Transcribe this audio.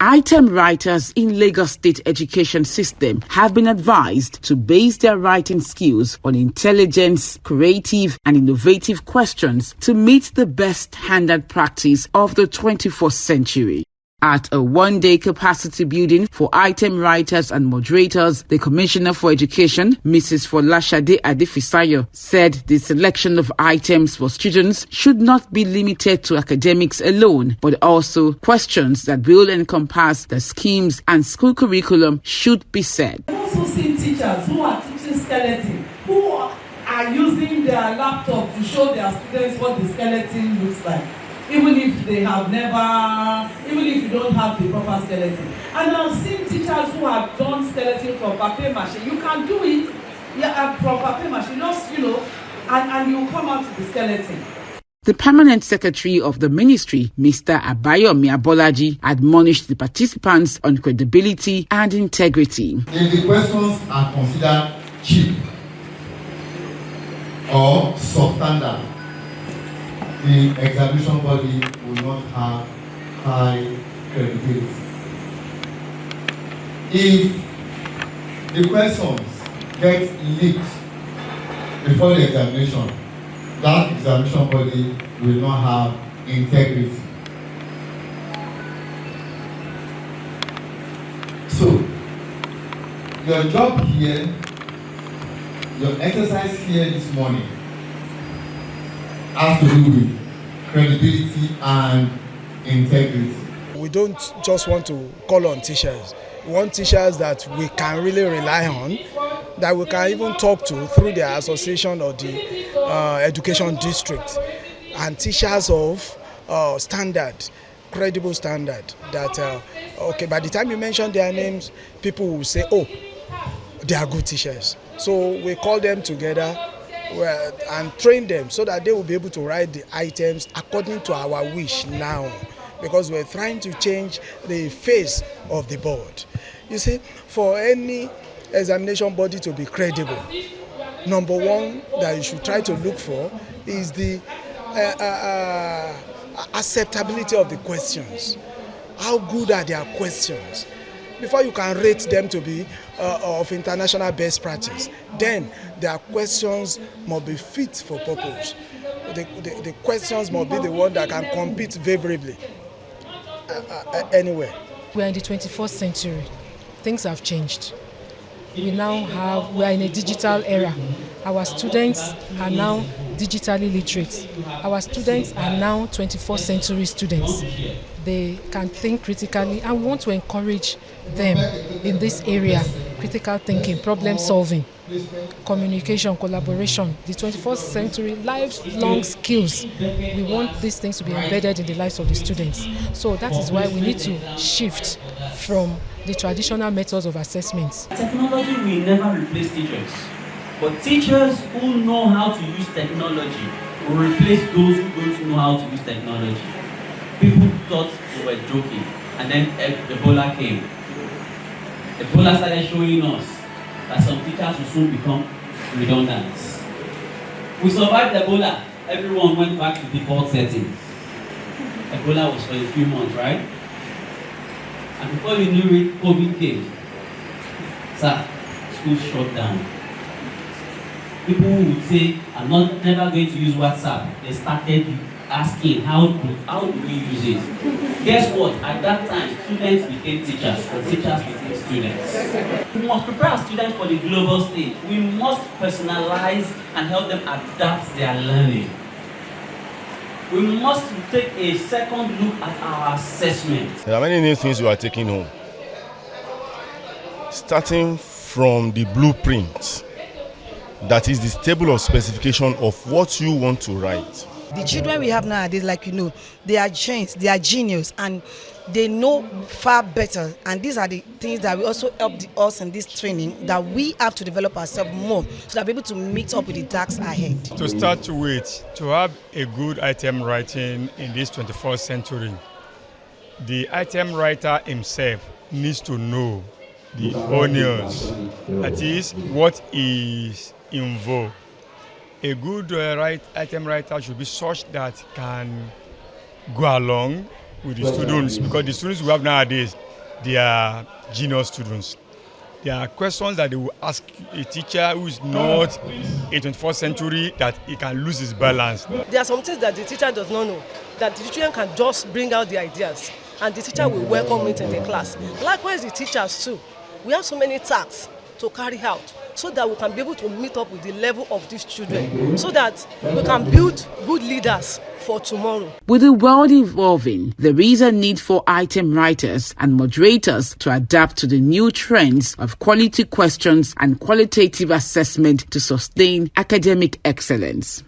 Item writers in Lagos State education system have been advised to base their writing skills on intelligence, creative and innovative questions to meet the best standard practice of the 21st century. At a one-day capacity building for item writers and moderators, the Commissioner for Education, Mrs. Folashade Adefisayo, said the selection of items for students should not be limited to academics alone, but also questions that will encompass the schemes and school curriculum should be set. I've also seen teachers who are teaching skeleton, who are using their laptop to show their students what the skeleton looks like. Even if you don't have the proper skeleton. And I've seen teachers who have done skeleton from papier mâché. You can do it from papier mâché, just, and you come out with the skeleton. The Permanent Secretary of the Ministry, Mr. Abayomi Abolaji, admonished the participants on credibility and integrity. If the questions are considered cheap or substandard, the examination body will not have high credibility. If the questions get leaked before the examination, that examination body will not have integrity. So, your job here, your exercise here this morning, has to do with credibility and integrity. We don't just want to call on teachers. We want teachers that we can really rely on, that we can even talk to through their association or the education district, and teachers of standard, credible standard, that, okay, by the time you mention their names, people will say, oh, they are good teachers. So we call them together and train them so that they will be able to write the items according to our wish now, because we're trying to change the face of the board. You see, for any examination body to be credible, number one that you should try to look for is the acceptability of the questions. How good are their questions? Before you can rate them to be of international best practice, then their questions must be fit for purpose. The questions must be the one that can compete favorably anywhere. We are in the 21st century. Things have changed. We are in a digital era. Our students are now digitally literate. Our students are now 21st century students. They can think critically, and we want to encourage them in this area: critical thinking, problem solving, communication, collaboration, the 21st century lifelong skills. We want these things to be embedded in the lives of the students. So that is why we need to shift from the traditional methods of assessments. Technology will never replace teachers, but teachers who know how to use technology will replace those who don't know how to use technology. People thought we were joking, and then Ebola came. Ebola started showing us that some teachers will soon become redundant. We survived Ebola. Everyone went back to default settings. Ebola was for a few months, right? And before you knew it, COVID came. Sir, school shut down. People would say, I'm never going to use WhatsApp. They started asking, how do we use it? Guess what? At that time, students became teachers, and teachers became students. We must prepare our students for the global stage. We must personalize and help them adapt their learning. We must take a second look at our assessment. There are many new things we are taking home. Starting from the blueprint, that is the table of specification of what you want to write. The children we have nowadays, they are giants, they are genius, and they know far better. And these are the things that will also help us in this training, that we have to develop ourselves more so that we're able to meet up with the tasks ahead. To start with, to have a good item writing in this 21st century, the item writer himself needs to know the onions, that is, what is involved. A good item writer should be such that can go along with the students, because the students we have nowadays, they are genius students. There are questions that they will ask a teacher who is not a 21st century that he can lose his balance. There are some things that the teacher does not know, that the student can just bring out the ideas and the teacher will welcome it in the class. Likewise, the teachers too. We have so many tasks to carry out so that we can be able to meet up with the level of these children, so that we can build good leaders for tomorrow. With the world evolving, there is a need for item writers and moderators to adapt to the new trends of quality questions and qualitative assessment to sustain academic excellence.